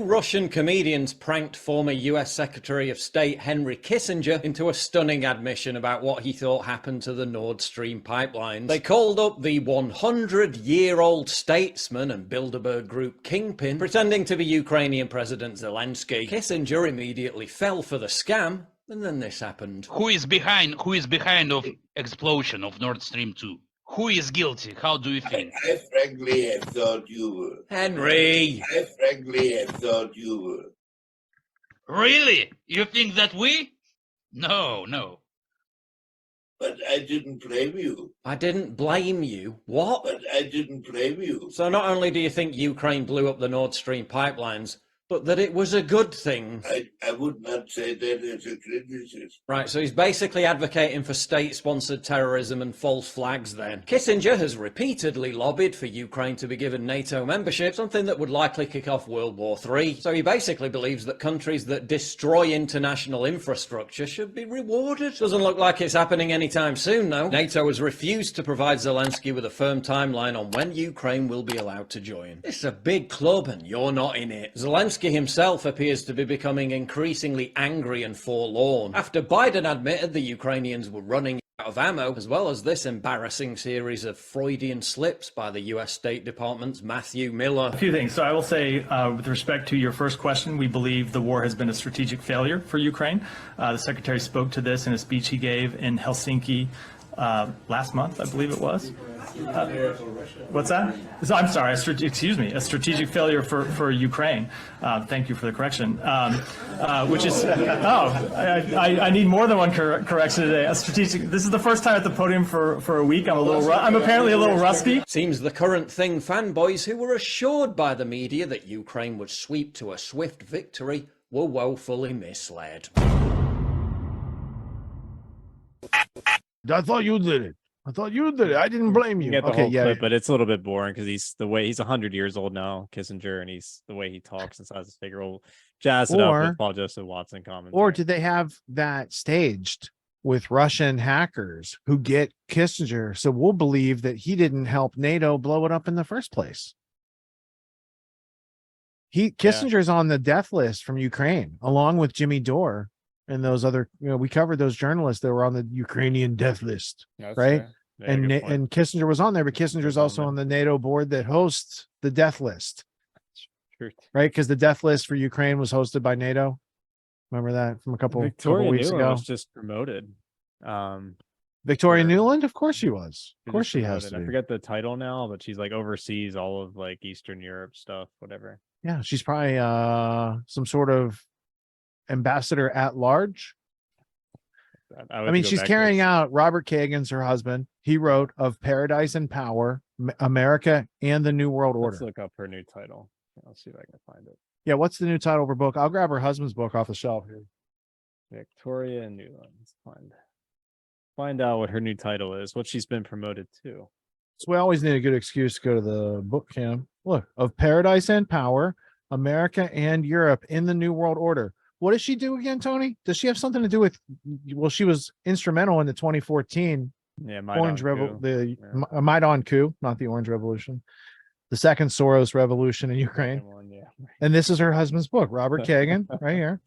Then Russian comedians pranked former US Secretary of State Henry Kissinger into a stunning admission about what he thought happened to the Nord Stream pipelines. They called up the 100-year-old statesman and Bilderberg Group kingpin, pretending to be Ukrainian President Zelensky. Kissinger immediately fell for the scam, and then this happened. Who is behind of explosion of Nord Stream 2? Who is guilty? How do you think? I frankly have thought you were. Henry! I frankly have thought you were. Really? You think that we? No. But I didn't blame you. I didn't blame you. What? But I didn't blame you. So not only do you think Ukraine blew up the Nord Stream pipelines, but that it was a good thing. I would not say that as a criticism. Right, so he's basically advocating for state-sponsored terrorism and false flags then. Kissinger has repeatedly lobbied for Ukraine to be given NATO membership, something that would likely kick off World War III. So he basically believes that countries that destroy international infrastructure should be rewarded. Doesn't look like it's happening anytime soon, though. NATO has refused to provide Zelensky with a firm timeline on when Ukraine will be allowed to join. It's a big club and you're not in it. Zelensky himself appears to be becoming increasingly angry and forlorn after Biden admitted the Ukrainians were running out of ammo, as well as this embarrassing series of Freudian slips by the US State Department's Matthew Miller. A few things. So I will say, with respect to your first question, we believe the war has been a strategic failure for Ukraine. The Secretary spoke to this in a speech he gave in Helsinki last month, I believe it was. What's that? So, I'm sorry, a strategic failure for Ukraine. Thank you for the correction. Which is, I need more than one correction today. This is the first time at the podium for a week. I'm apparently a little rusty. Seems the current thing fanboys who were assured by the media that Ukraine would sweep to a swift victory were woefully misled. I thought you did it. I didn't blame you. You get the whole clip, but it's a little bit boring because he's 100 years old now, Kissinger, and he's the way he talks and size his figure will jazz it up with Paul Joseph Watson commentary. Or did they have that staged with Russian hackers who get Kissinger? So we'll believe that he didn't help NATO blow it up in the first place. Kissinger's on the death list from Ukraine, along with Jimmy Dore and those other, we covered those journalists that were on the Ukrainian death list, right? Yeah, and Kissinger was on there, but Kissinger's also on the NATO board that hosts the death list, right? Because the death list for Ukraine was hosted by NATO. Remember that from a couple weeks ago? Was just promoted. Victoria Nuland, of course she was. Of course she has to. I forget the title now, but she's like oversees all of like Eastern Europe stuff, whatever. Yeah, she's probably some sort of ambassador at large. I mean, she's carrying out Robert Kagan's her husband. He wrote Of Paradise and Power, America and the New World Order. Let's look up her new title. I'll see if I can find it. Yeah, what's the new title of her book? I'll grab her husband's book off the shelf here. Victoria Nuland. Let's find out what her new title is, what she's been promoted to. So we always need a good excuse to go to the book cam. Look, Of Paradise and Power, America and Europe in the New World Order. What does she do again, Tony? Does she have something to do with? Well, she was instrumental in the 2014 Orange Revolution, the Maidan coup, not the Orange Revolution, the second Soros revolution in Ukraine. And this is her husband's book, Robert Kagan, right here.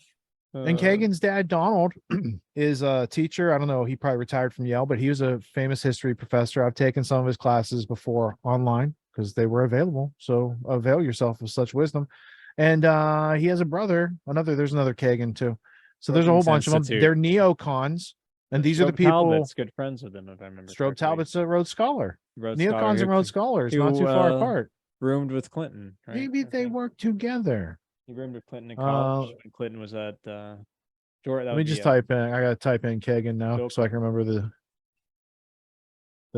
And Kagan's dad, Donald, is a teacher. I don't know. He probably retired from Yale, but he was a famous history professor. I've taken some of his classes before online because they were available. So avail yourself of such wisdom. And he has a brother, there's another Kagan too. So there's a whole bunch of them. They're neocons. And these are the people. Talbot's good friends with him, if I remember. Strobe Talbot's a Rhodes Scholar. Neocons and Rhodes Scholars, not too far apart. Roomed with Clinton. Right? Maybe they work together. He roomed with Clinton in college when Clinton was at Georgia. Let me just type in. I gotta type in Kagan now so I can remember the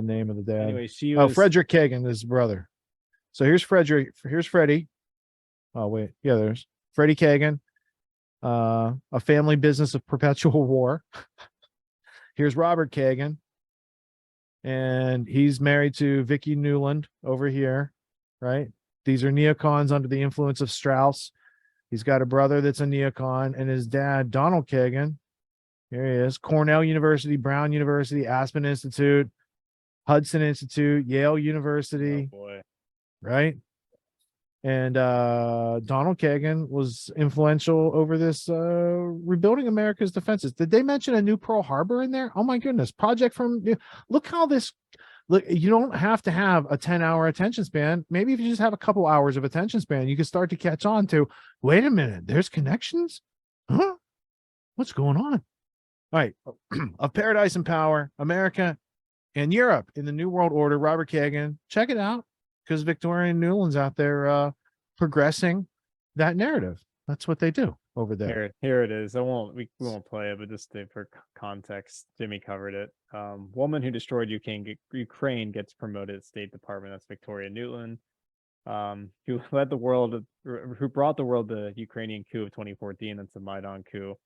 name of the dad. Anyway, she was Frederick Kagan, his brother. So here's Frederick. Here's Freddie. Oh wait, yeah, there's Freddie Kagan. A family business of perpetual war. Here's Robert Kagan. And he's married to Vicky Nuland over here, right? These are neocons under the influence of Strauss. He's got a brother that's a neocon, and his dad, Donald Kagan. Here he is. Cornell University, Brown University, Aspen Institute, Hudson Institute, Yale University. Oh boy. Right? And Donald Kagan was influential over this rebuilding America's defenses. Did they mention a new Pearl Harbor in there? Oh my goodness. Project from look how this look, you don't have to have a 10-hour attention span. Maybe if you just have a couple hours of attention span, you can start to catch on to, wait a minute, there's connections? Huh? What's going on? All right. Of Paradise and Power, America and Europe in the New World Order, Robert Kagan. Check it out, because Victoria Newland's out there progressing that narrative. That's what they do over there. Here it is. We won't play it, but just for context, Jimmy covered it. Woman who destroyed Ukraine gets promoted at State Department. That's Victoria Nuland. Who led the world, who brought the world the Ukrainian coup of 2014. That's the Maidan coup.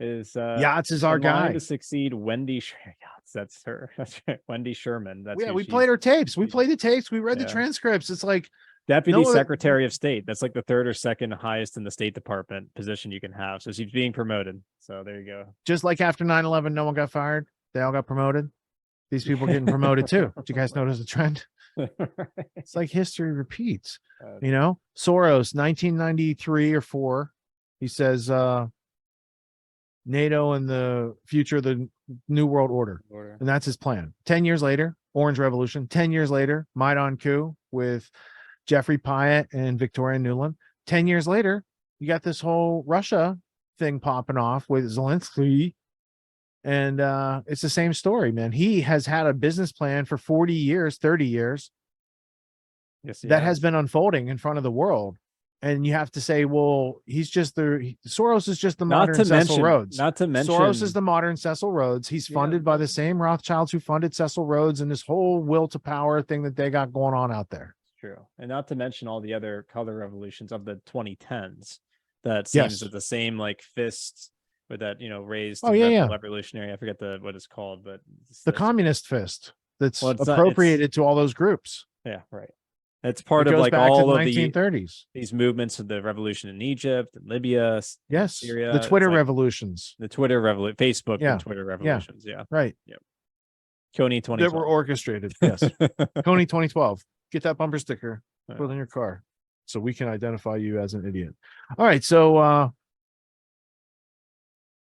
Is Yachts is our guy to succeed. Wendy Yachts, that's her. That's right. Wendy Sherman. That's we played her tapes. We played the tapes. We read the Yeah. transcripts. It's like Deputy Secretary of State. That's like the third or second highest in the State Department position you can have. So she's being promoted. So there you go. just like after 9/11, no one got fired. They all got promoted. These people getting promoted too. Did you guys notice the trend? It's like history repeats. You know, Soros, 1993 or 4. He says NATO and the future of the New World Order. And that's his plan. 10 years later, Orange Revolution. 10 years later, Maidan coup with Jeffrey Pyatt and Victoria Nuland. 10 years later, you got this whole Russia thing popping off with Zelensky. And it's the same story, man. He has had a business plan for 40 years, 30 years that has been unfolding in front of the world. And you have to say, well, Soros is just the modern Cecil Rhodes. Not to mention, Soros is the modern Cecil Rhodes. He's funded by the same Rothschilds who funded Cecil Rhodes and this whole will to power thing that they got going on out there. True. And not to mention all the other color revolutions of the 2010s that seems that the same like fists with that, raised revolutionary. I forget what it's called, but the communist fist that's appropriated to all those groups. Yeah, right. It's part of like all of the 1930s. These movements of the revolution in Egypt and Libya, Syria, the Twitter revolutions, Facebook and Twitter revolutions. Yeah, right. Yep. Coney 2012 that were orchestrated. Yes, Coney 2012. Get that bumper sticker, put it in your car, so we can identify you as an idiot. All right, so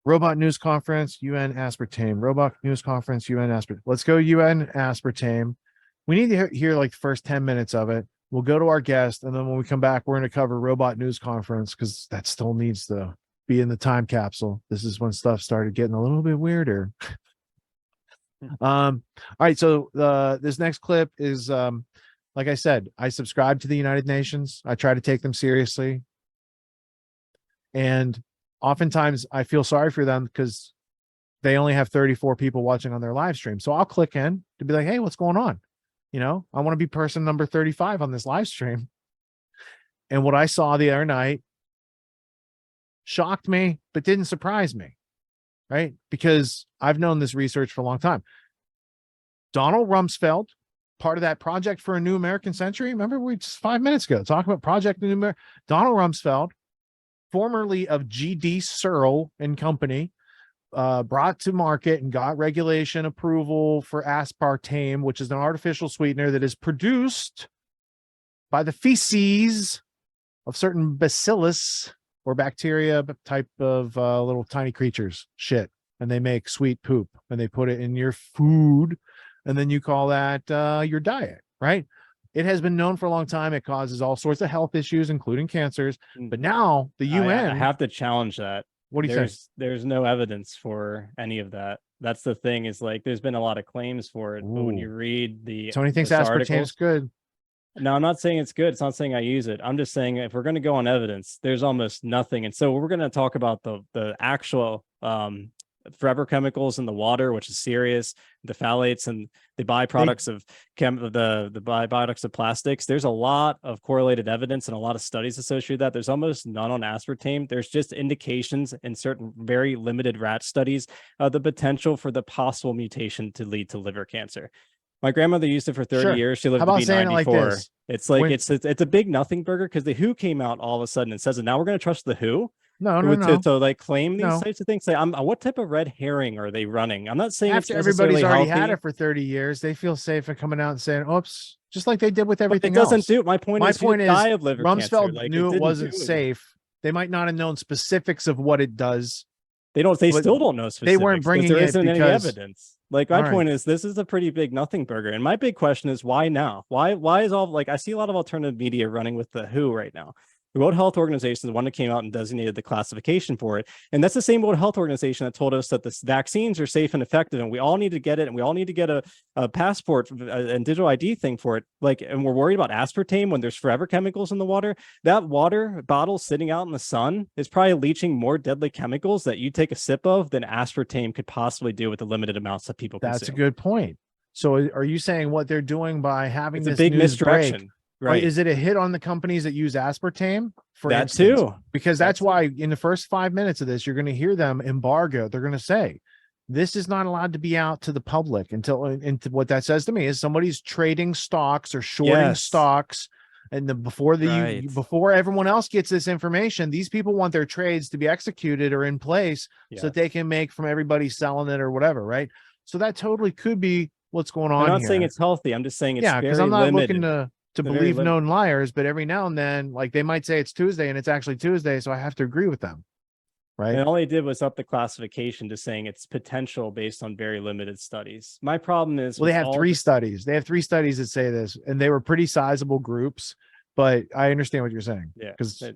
Robot News Conference, UN Aspartame. Robot News Conference, UN Aspartame. Let's go UN Aspartame. We need to hear like the first 10 minutes of it. We'll go to our guest, and then when we come back, we're going to cover Robot News Conference because that still needs to be in the time capsule. This is when stuff started getting a little bit weirder. All right, so this next clip is like I said, I subscribe to the United Nations. I try to take them seriously. And oftentimes I feel sorry for them because they only have 34 people watching on their live stream. So I'll click in to be like, hey, what's going on? I want to be person number 35 on this live stream. And what I saw the other night shocked me, but didn't surprise me, right? Because I've known this research for a long time. Donald Rumsfeld, part of that Project for a New American Century. Remember, we just 5 minutes ago talking about Project New American. Donald Rumsfeld, formerly of GD Searle and Company, brought to market and got regulation approval for aspartame, which is an artificial sweetener that is produced by the feces of certain bacillus or bacteria type of little tiny creatures. And they make sweet poop and they put it in your food. And then you call that your diet, right? It has been known for a long time. It causes all sorts of health issues, including cancers. But now the UN... I have to challenge that. What do you think? There's no evidence for any of that. That's the thing, is like there's been a lot of claims for it. But when you read Tony thinks aspartame is good. No, I'm not saying it's good. It's not saying I use it. I'm just saying if we're going to go on evidence, there's almost nothing. And so we're going to talk about the actual forever chemicals in the water, which is serious, the phthalates and the byproducts of the byproducts of plastics. There's a lot of correlated evidence and a lot of studies associated with that. There's almost none on aspartame. There's just indications in certain very limited rat studies of the potential for the possible mutation to lead to liver cancer. My grandmother used it for 30 years. She lived to be 94. It's like it's a big nothing burger because the WHO came out all of a sudden and says that now we're going to trust the WHO. No. To like claim these types of things. Say, what type of red herring are they running? I'm not saying after everybody's already had it for 30 years, they feel safe in coming out and saying, "Oops, just like they did with But everything it doesn't else. do. My point My is, you point die is, of liver cancer. Rumsfeld Like, knew it didn't wasn't do safe. They might not have known specifics of what it does. They don't. They But still don't know they specifics. weren't 'cause bringing there it isn't any because- evidence. Like, my All right. point is, this is a pretty big nothing burger. And my big question is, why now? Why is all, like, I see a lot of alternative media running with the WHO right now. The World Health Organization is the one that came out and designated the classification for it. And that's the same World Health Organization that told us that the vaccines are safe and effective, and we all need to get it, and we all need to get a passport and digital ID thing for it. Like, and we're worried about aspartame when there's forever chemicals in the water. That water bottle sitting out in the sun is probably leaching more deadly chemicals that you take a sip of than aspartame could possibly do with the limited amounts that people consume. That's a good point. So are you saying what they're doing by having It's a this big news break, misdirection. Right. is it a hit on the companies that use aspartame? For That instance? too. Because that's That too. why in the first 5 minutes of this, you're going to hear them embargo. They're going to say, this is not allowed to be out to the public until, and what that says to me is somebody's trading stocks or shorting Yes. stocks. And before Right. before everyone else gets this information, these people want their trades to be executed or in place so that they Yes. can make from everybody selling it or whatever. Right. So that totally could be what's going on I'm not here. saying it's healthy. I'm just saying it's Yeah, because very I'm not limited. looking to It's very believe limited. known liars, but every now and then, like they might say it's Tuesday and it's actually Tuesday, so I have to agree with them. Right. And all they did was up the classification to saying it's potential based on very limited studies. My problem is, Well, they with have all three the- studies. They have 3 studies that say this, and they were pretty sizable groups. But I understand what you're saying. Yeah, because but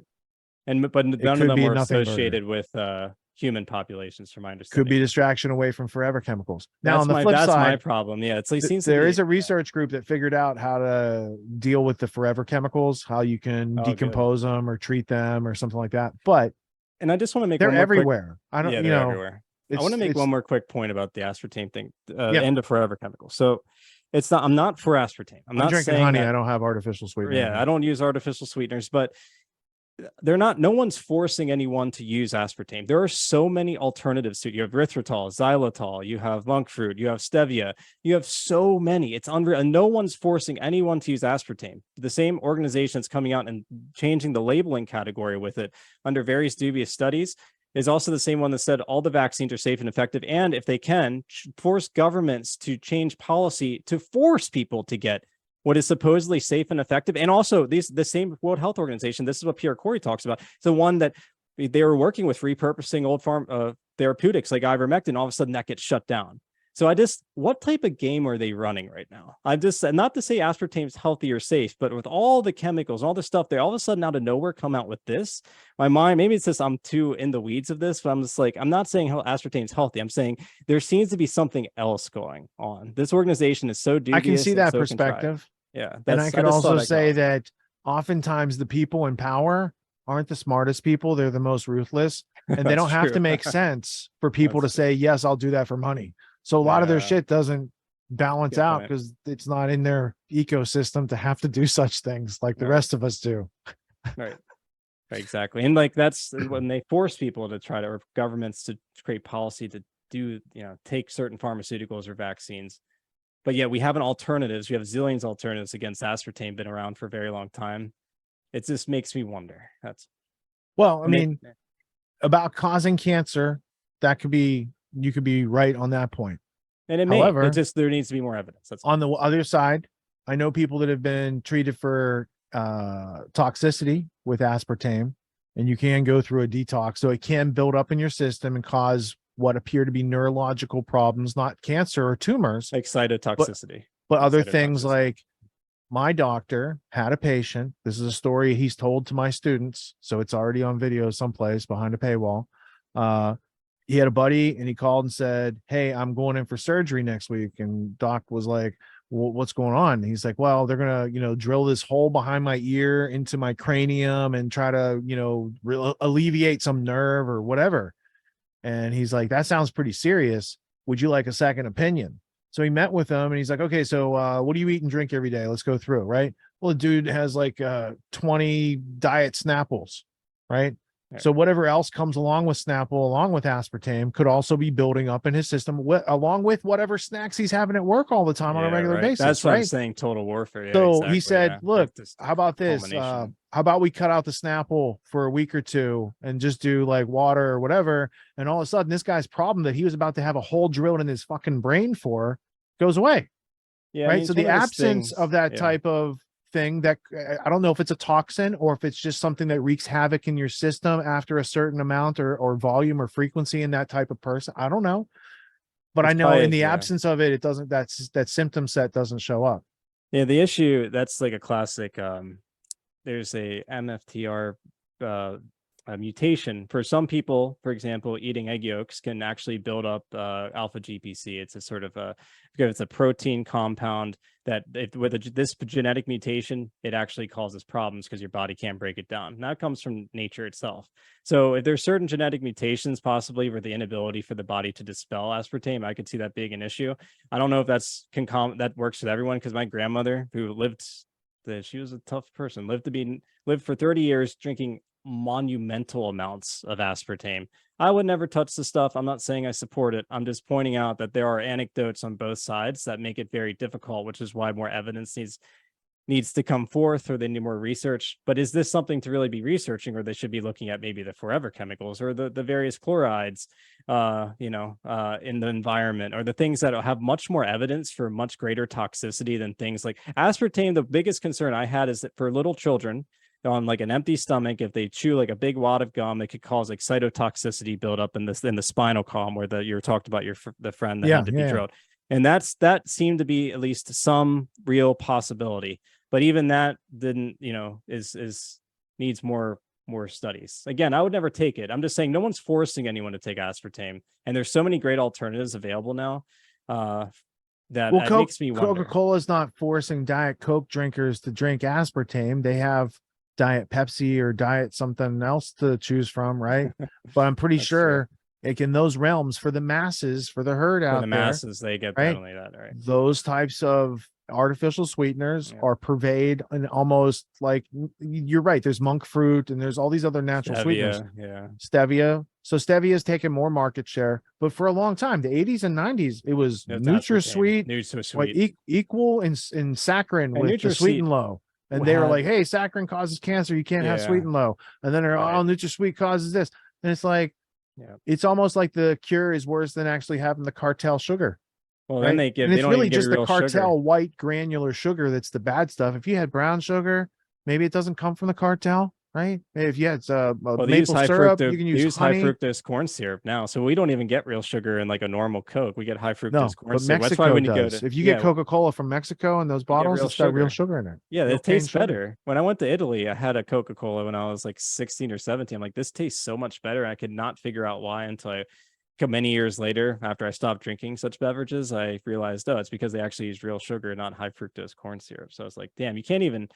none could of them be a were nothing burger. associated with human populations, from my could understanding. be distraction away from forever chemicals. Now, That's on the my flip that's my side, problem. Yeah, it's like seems there to be, is a research group that figured out how to deal with the forever chemicals, how you can Oh, good. decompose them or treat them or something like that. But and I just want to make they're one more quick- everywhere. I don't, yeah, you they're know, everywhere. I it's, want to make it's- one more quick point about the aspartame thing, Yeah. and the forever chemicals. So it's not. I'm not for aspartame. I'm I'm not drinking saying honey. that- I don't have artificial sweetener. Yeah, I don't use artificial sweeteners, but they're not. No one's forcing anyone to use aspartame. There are so many alternatives to it. You have erythritol, xylitol, you have monk fruit, you have stevia. You have so many. It's unreal, and no one's forcing anyone to use aspartame. The same organization that's coming out and changing the labeling category with it under various dubious studies is also the same one that said all the vaccines are safe and effective, and if they can, force governments to change policy to force people to get what is supposedly safe and effective. And also the same World Health Organization, this is what Pierre Corey talks about. It's the one that they were working with repurposing old farm therapeutics like ivermectin. All of a sudden that gets shut down. So what type of game are they running right now? I'm just, not to say aspartame's healthy or safe, but with all the chemicals, all the stuff, they all of a sudden out of nowhere come out with this. My mind, maybe it's just I'm too in the weeds of this, but I'm just like, I'm not saying how aspartame's healthy. I'm saying there seems to be something else going on. This organization is so dubious. I can see and that so contrived. perspective. Yeah. And I could just thought also I'd say go. that oftentimes the people in power aren't the smartest people. They're the most ruthless, and they That's don't have to true. make sense for people That's to say, yes, I'll do that for money. So a lot of their Yeah. shit doesn't balance Good out point. because it's not in their ecosystem to have to do such things like the Right. rest of us do. Right. Exactly. And like that's when they force people to try to, or governments to create policy to do, take certain pharmaceuticals or vaccines. But yeah, we have alternatives. We have zillions alternatives against aspartame, been around for a very long time. It just makes me wonder. That's Well, I mean, about causing cancer, you could be right on that point. and it may, however- it just, there needs to be more evidence. That's On the other side, I know people that have been treated for toxicity with aspartame, and you can go through a detox. So it can build up in your system and cause what appear to be neurological problems, not cancer or tumors, like cytotoxicity. but other Cytotoxicity. things like my doctor had a patient. This is a story he's told to my students. So it's already on video someplace behind a paywall. He had a buddy and he called and said, "Hey, I'm going in for surgery next week." And doc was like, "Well, what's going on?" And he's like, "Well, they're going to, drill this hole behind my ear into my cranium and try to, alleviate some nerve or whatever." And he's like, "That sounds pretty serious. Would you like a second opinion?" So he met with him and he's like, "Okay, so what do you eat and drink every day? Let's go through, right?" Well, the dude has like 20 diet Snapples, right? Right. So whatever else comes along with Snapple, along with aspartame, could also be building up in his system, along with whatever snacks he's having at work all the time on a Yeah, regular right. basis. That's what right? I'm saying. Total warfare. Yeah, So exactly, he said, yeah. "Look, That's just how about this? culmination. How about we cut out the Snapple for a week or two and just do like water or whatever?" And all of a sudden, this guy's problem that he was about to have a hole drilled in his fucking brain for goes away. Yeah, I right? mean, So some the of those absence things, of that yeah. type of thing that I don't know if it's a toxin or if it's just something that wreaks havoc in your system after a certain amount or volume or frequency in that type of person. I don't know. But I It's know in probably, the yeah. absence of it, it doesn't, that symptom set doesn't show up. Yeah, the issue, that's like a classic, there's a MFTR a mutation for some people. For example, eating egg yolks can actually build up alpha GPC. It's a sort of a, because it's a protein compound that with this genetic mutation, it actually causes problems because your body can't break it down. And that comes from nature itself. So if there's certain genetic mutations, possibly, or the inability for the body to dispel aspartame, I could see that being an issue. I don't know if that works with everyone, because my grandmother, who lived, she was a tough person, lived for 30 years drinking monumental amounts of aspartame. I would never touch the stuff. I'm not saying I support it. I'm just pointing out that there are anecdotes on both sides that make it very difficult, which is why more evidence needs to come forth, or they need more research. But is this something to really be researching, or they should be looking at maybe the forever chemicals or the various chlorides in the environment, or the things that have much more evidence for much greater toxicity than things like aspartame? The biggest concern I had is that for little children on like an empty stomach, if they chew like a big wad of gum, it could cause like cytotoxicity buildup in the spinal column, where you talked about the friend that had to be drilled. And that seemed to be at least some real possibility. But even that didn't, needs more studies. Again, I would never take it. I'm just saying no one's forcing anyone to take aspartame. And there's so many great alternatives available now that it makes me wonder. Coca-Cola is not forcing Diet Coke drinkers to drink aspartame. They have Diet Pepsi or Diet something else to choose from, right? But I'm pretty sure like in those realms, for the masses, for the herd out the masses, they get right? only that, right? Those types of artificial sweeteners are pervade and almost like, you're right. There's monk fruit and there's all these other natural sweeteners. Yeah. Stevia. So stevia has taken more market share, but for a long time, the 80s and 90s, it was NutraSweet, like equal in saccharin with the sweet and low. And they were like, hey, saccharin causes cancer. You can't have sweet and low. And then they're, NutraSweet causes this. And it's like, it's almost like the cure is worse than actually having the cartel sugar. Well, then and it's really just the cartel white granular sugar that's the bad stuff. If you had brown sugar, maybe it doesn't come from the cartel, right? If you had maple syrup, you can use high fructose corn syrup now, so we don't even get real sugar in like a normal Coke. We get high fructose corn syrup. Mexico That's why when you does. go to, if you get Coca-Cola from Mexico in those bottles, it's got real sugar in it. Yeah, it tastes better. When I went to Italy, I had a Coca-Cola when I was like 16 or 17. I'm like, this tastes so much better. I could not figure out why until many years later, after I stopped drinking such beverages, I realized, it's because they actually use real sugar, not high fructose corn syrup. So I was like, damn, you can't even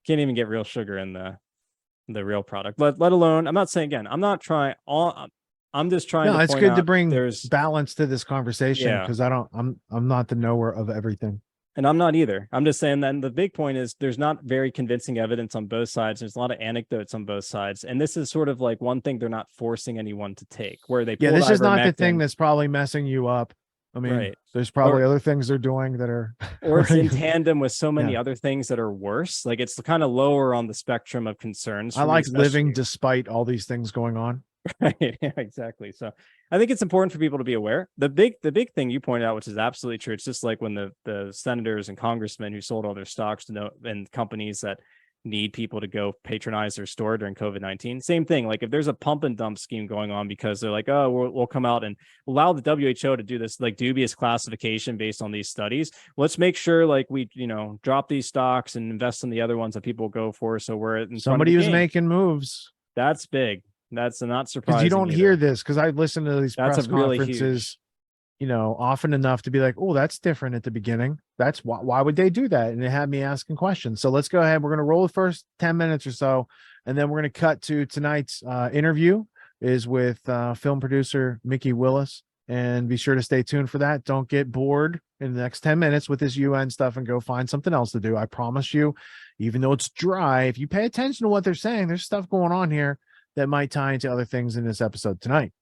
get real sugar in the real product. Let alone, I'm not saying, again, I'm just trying to it's point good out to bring there's balance to this conversation, because I'm not the knower of everything. And I'm not either. I'm just saying that the big point is there's not very convincing evidence on both sides. There's a lot of anecdotes on both sides. And this is sort of like one thing they're not forcing anyone to take, where they this is not the thing that's probably messing you up. I mean, there's probably other things they're doing that are, or it's in tandem with so many other things that are worse. Like it's kind of lower on the spectrum of concerns. I like living despite all these things going on. Right. Yeah, exactly. So I think it's important for people to be aware. The big thing you pointed out, which is absolutely true. It's just like when the senators and congressmen who sold all their stocks and companies that need people to go patronize their store during COVID-19. Same thing. Like if there's a pump and dump scheme going on because they're like, we'll come out and allow the WHO to do this like dubious classification based on these studies. Let's make sure like we, drop these stocks and invest in the other ones that people go for. So we're in somebody who's making moves. That's big. That's not surprising. Because you don't hear this, because I listen to these press conferences, often enough to be like, oh, that's different at the beginning. That's why would they do that? And it had me asking questions. So let's go ahead. We're going to roll the first 10 minutes or so, and then we're going to cut to tonight's interview is with film producer Mickey Willis. And be sure to stay tuned for that. Don't get bored in the next 10 minutes with this UN stuff and go find something else to do. I promise you, even though it's dry, if you pay attention to what they're saying, there's stuff going on here that might tie into other things in this episode tonight.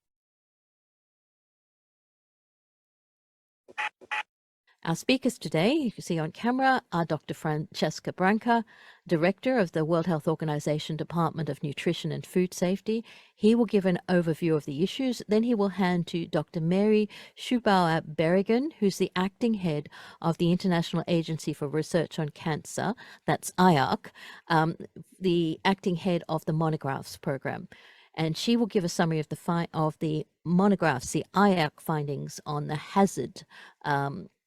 Our speakers today, you can see on camera, are Dr. Francesca Branca, Director of the World Health Organization Department of Nutrition and Food Safety. He will give an overview of the issues. Then he will hand to Dr. Mary Schubauer-Berrigan, who's the acting head of the International Agency for Research on Cancer, that's IARC, the acting head of the Monographs program. And she will give a summary of the monographs, the IARC findings on the hazard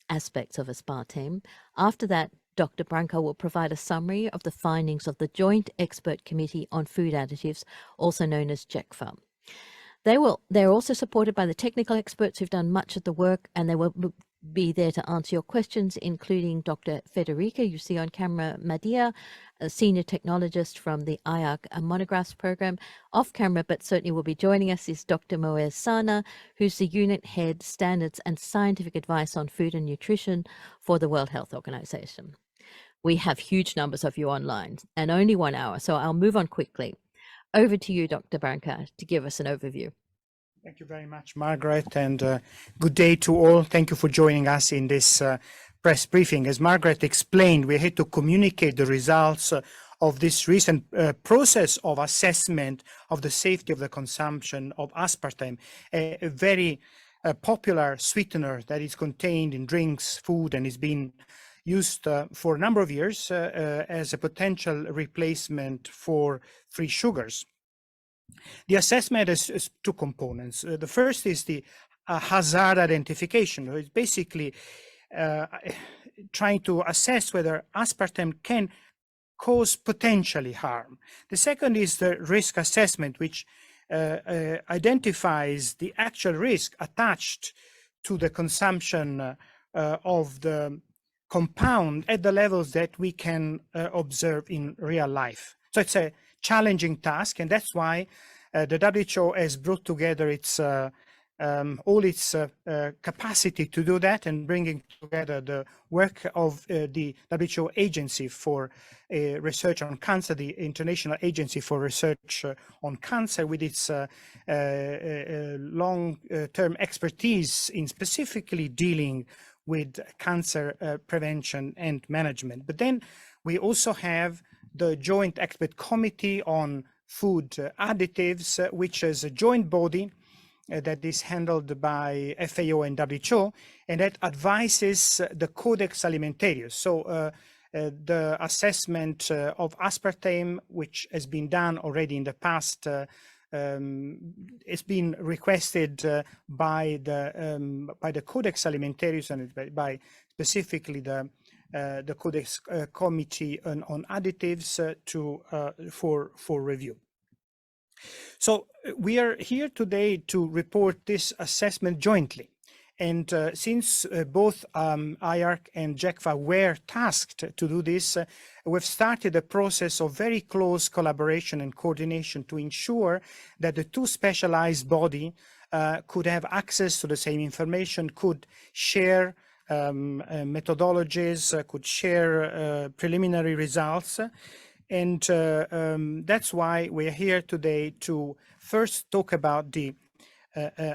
aspects of aspartame. After that, Dr. Branco will provide a summary of the findings of the Joint Expert Committee on Food Additives, also known as JECFA. They're also supported by the technical experts who've done much of the work, and they will be there to answer your questions, including Dr. Federica, you see on camera, Madia, a senior technologist from the IARC Monographs program. Off camera, but certainly will be joining us, is Dr. Moez Sana, who's the unit head, standards and scientific advice on food and nutrition for the World Health Organization. We have huge numbers of you online and only 1 hour, so I'll move on quickly. Over to you, Dr. Branca, to give us an overview. Thank you very much, Margaret, and good day to all. Thank you for joining us in this press briefing. As Margaret explained, we're here to communicate the results of this recent process of assessment of the safety of the consumption of aspartame, a very popular sweetener that is contained in drinks, food, and is being used for a number of years as a potential replacement for free sugars. The assessment has two components. The first is the hazard identification. It's basically trying to assess whether aspartame can cause potentially harm. The second is the risk assessment, which identifies the actual risk attached to the consumption of the compound at the levels that we can observe in real life. So it's a challenging task, and that's why the WHO has brought together its all its capacity to do that, and bringing together the work of the WHO Agency for Research on Cancer, the International Agency for Research on Cancer, with its long-term expertise in specifically dealing with cancer prevention and management. But then we also have the Joint Expert Committee on Food Additives, which is a joint body that is handled by FAO and WHO, and that advises the Codex Alimentarius. So the assessment of aspartame, which has been done already in the past, it's been requested by the Codex Alimentarius and by specifically the Codex Committee on Additives for review. So we are here today to report this assessment jointly. And since both IARC and JECFA were tasked to do this, we've started a process of very close collaboration and coordination to ensure that the two specialized bodies could have access to the same information, could share methodologies, could share preliminary results. And that's why we're here today to first talk about the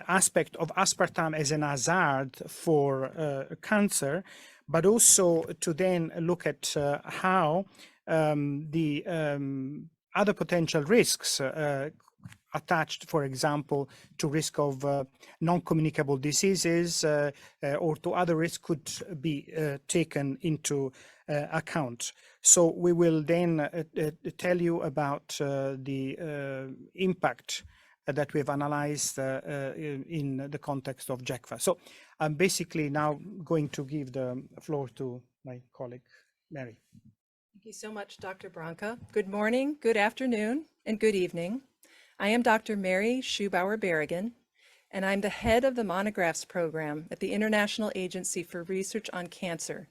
aspect of aspartame as an hazard for cancer, but also to then look at how the other potential risks attached, for example, to risk of non-communicable diseases or to other risks could be taken into account. So we will then tell you about the impact that we've analyzed in the context of JECFA. So I'm basically now going to give the floor to my colleague, Mary. Thank you so much, Dr. Branca. Good morning, good afternoon, and good evening. I am Dr. Mary Schubauer-Berrigan, and I'm the head of the Monographs program at the International Agency for Research on Cancer,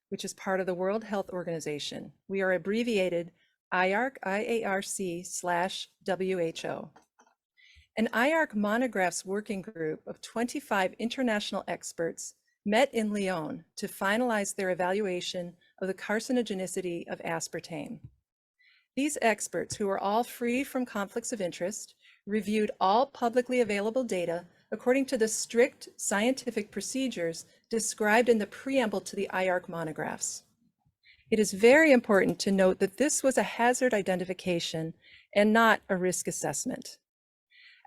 which is part of the World Health Organization. We are abbreviated IARC, IARC/WHO. An IARC Monographs working group of 25 international experts met in Lyon to finalize their evaluation of the carcinogenicity of aspartame. These experts, who are all free from conflicts of interest, reviewed all publicly available data according to the strict scientific procedures described in the preamble to the IARC monographs. It is very important to note that this was a hazard identification and not a risk assessment.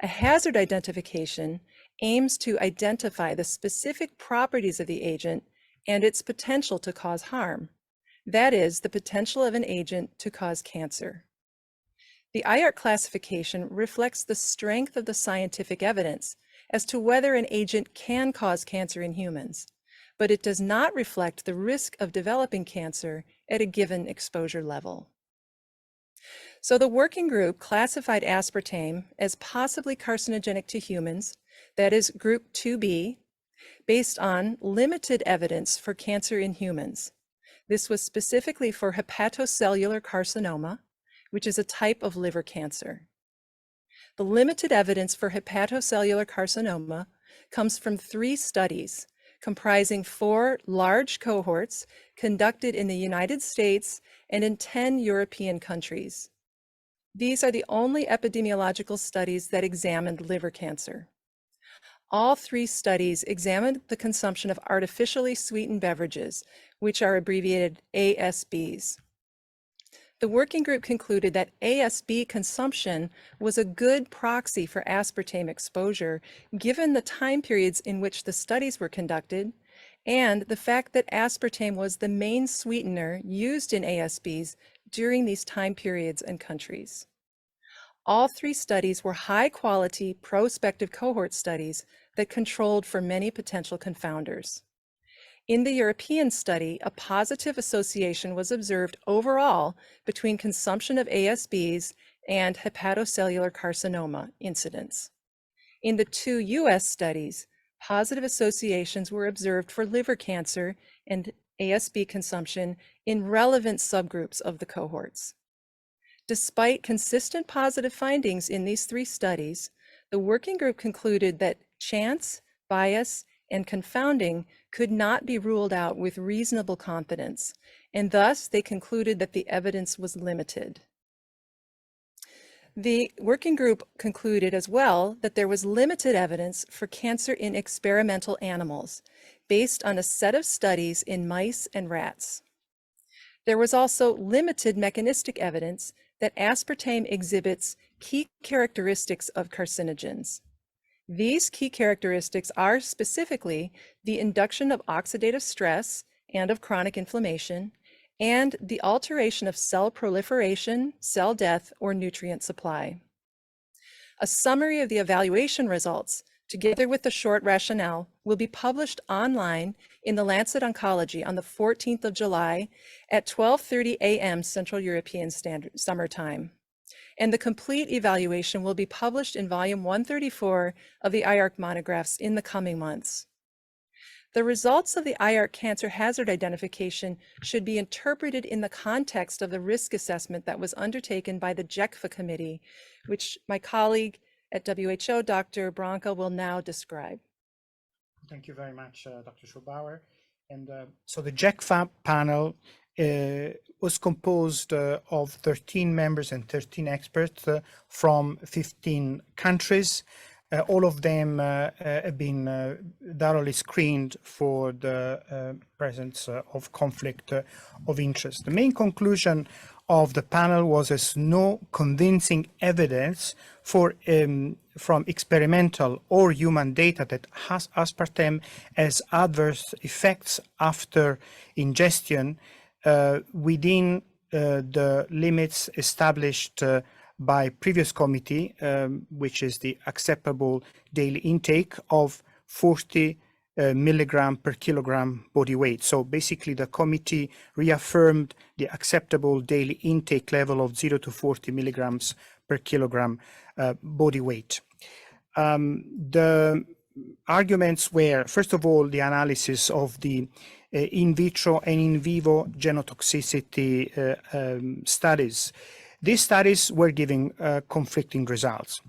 A hazard identification aims to identify the specific properties of the agent and its potential to cause harm. That is, the potential of an agent to cause cancer. The IARC classification reflects the strength of the scientific evidence as to whether an agent can cause cancer in humans, but it does not reflect the risk of developing cancer at a given exposure level. So the working group classified aspartame as possibly carcinogenic to humans, that is group 2B, based on limited evidence for cancer in humans. This was specifically for hepatocellular carcinoma, which is a type of liver cancer. The limited evidence for hepatocellular carcinoma comes from 3 studies comprising 4 large cohorts conducted in the United States and in 10 European countries. These are the only epidemiological studies that examined liver cancer. All 3 studies examined the consumption of artificially sweetened beverages, which are abbreviated ASBs. The working group concluded that ASB consumption was a good proxy for aspartame exposure, given the time periods in which the studies were conducted, and the fact that aspartame was the main sweetener used in ASBs during these time periods and countries. All 3 studies were high-quality prospective cohort studies that controlled for many potential confounders. In the European study, a positive association was observed overall between consumption of ASBs and hepatocellular carcinoma incidence. In the 2 US studies, positive associations were observed for liver cancer and ASB consumption in relevant subgroups of the cohorts. Despite consistent positive findings in these 3 studies, the working group concluded that chance, bias, and confounding could not be ruled out with reasonable confidence, and thus they concluded that the evidence was limited. The working group concluded as well that there was limited evidence for cancer in experimental animals based on a set of studies in mice and rats. There was also limited mechanistic evidence that aspartame exhibits key characteristics of carcinogens. These key characteristics are specifically the induction of oxidative stress and of chronic inflammation, and the alteration of cell proliferation, cell death, or nutrient supply. A summary of the evaluation results, together with the short rationale, will be published online in the Lancet Oncology on the 14th of July at 12:30 a.m. Central European Standard Summer Time. And the complete evaluation will be published in volume 134 of the IARC monographs in the coming months. The results of the IARC cancer hazard identification should be interpreted in the context of the risk assessment that was undertaken by the JECFA committee, which my colleague at WHO, Dr. Branca, will now describe. Thank you very much, Dr. Schubauer. And so the JECFA panel was composed of 13 members and 13 experts from 15 countries. All of them have been thoroughly screened for the presence of conflict of interest. The main conclusion of the panel was there's no convincing evidence for from experimental or human data that aspartame has adverse effects after ingestion within the limits established by previous committee, which is the acceptable daily intake of 40 milligram per kilogram body weight. So basically the committee reaffirmed the acceptable daily intake level of 0 to 40 milligrams per kilogram body weight. The arguments were, first of all, the analysis of the in vitro and in vivo genotoxicity studies. These studies were giving conflicting results.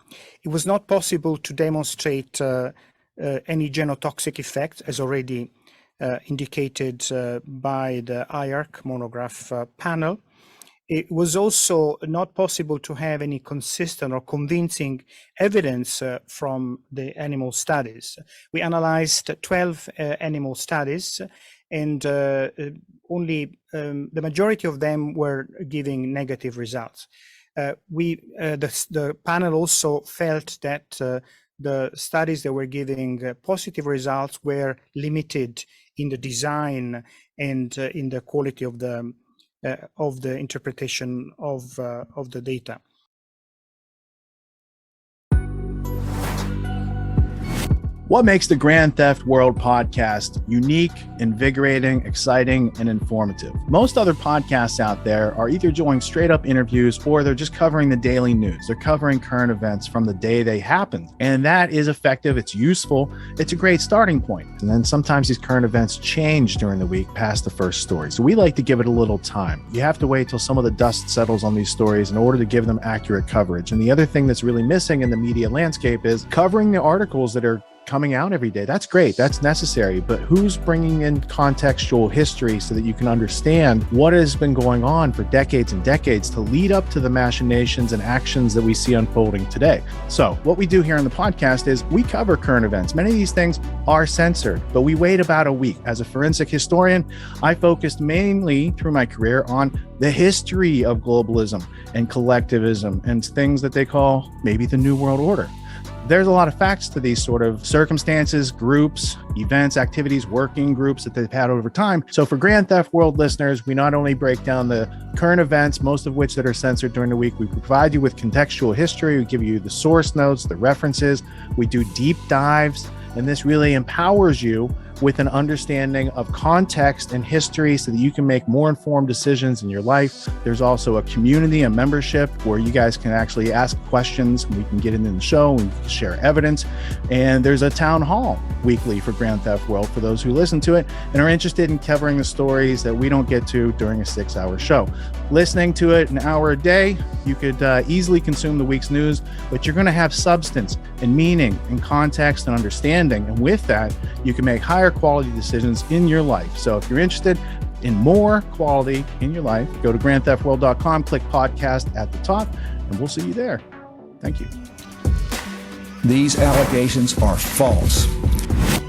It was not possible to demonstrate any genotoxic effect, as already indicated by the IARC monograph panel. it was also not possible to have any consistent or convincing evidence from the animal studies. We analyzed 12 animal studies, and only the majority of them were giving negative results. The panel also felt that the studies that were giving positive results were limited in the design and in the quality of the interpretation of the data. What makes the Grand Theft World podcast unique, invigorating, exciting, and informative? Most other podcasts out there are either doing straight up interviews or they're just covering the daily news. They're covering current events from the day they happened. And that is effective. It's useful. It's a great starting point. And then sometimes these current events change during the week past the first story. So we like to give it a little time. You have to wait till some of the dust settles on these stories in order to give them accurate coverage. And the other thing that's really missing in the media landscape is covering the articles that are coming out every day. That's great. That's necessary. But who's bringing in contextual history so that you can understand what has been going on for decades and decades to lead up to the machinations and actions that we see unfolding today? So what we do here on the podcast is we cover current events. Many of these things are censored, but we wait about a week. As a forensic historian, I focused mainly through my career on the history of globalism and collectivism and things that they call maybe the New World Order. There's a lot of facts to these sort of circumstances, groups, events, activities, working groups that they've had over time. So for Grand Theft World listeners, we not only break down the current events, most of which that are censored during the week, we provide you with contextual history, we give you the source notes, the references, we do deep dives, and this really empowers you with an understanding of context and history so that you can make more informed decisions in your life. There's also a community, a membership where you guys can actually ask questions. We can get into the show, we can share evidence. And there's a town hall weekly for Grand Theft World for those who listen to it and are interested in covering the stories that we don't get to during a 6-hour show. Listening to it an hour a day, you could easily consume the week's news, but you're going to have substance and meaning and context and understanding. And with that, you can make higher quality decisions in your life. So if you're interested in more quality in your life, go to grandtheftworld.com, click podcast at the top, and we'll see you there. Thank you. These allegations are false.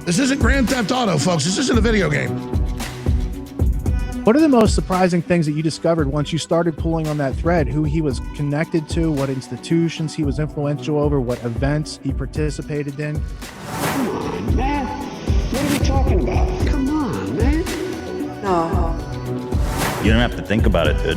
This isn't Grand Theft Auto, folks. This isn't a video game. What are the most surprising things that you discovered once you started pulling on that thread? Who he was connected to, what institutions he was influential over, what events he participated in? Come on, man. What are we talking about? Come on, man. No. You don't have to think about it, dude.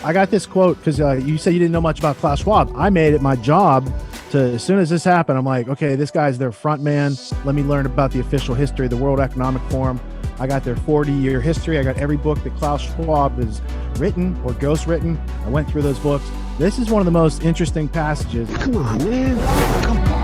I got this quote because you said you didn't know much about Klaus Schwab. I made it my job to, as soon as this happened, I'm like, okay, this guy's their front man. Let me learn about the official history of the World Economic Forum. I got their 40-year history. I got every book that Klaus Schwab has written or ghostwritten. I went through those books. This is one of the most interesting passages. Come on, man. Come on.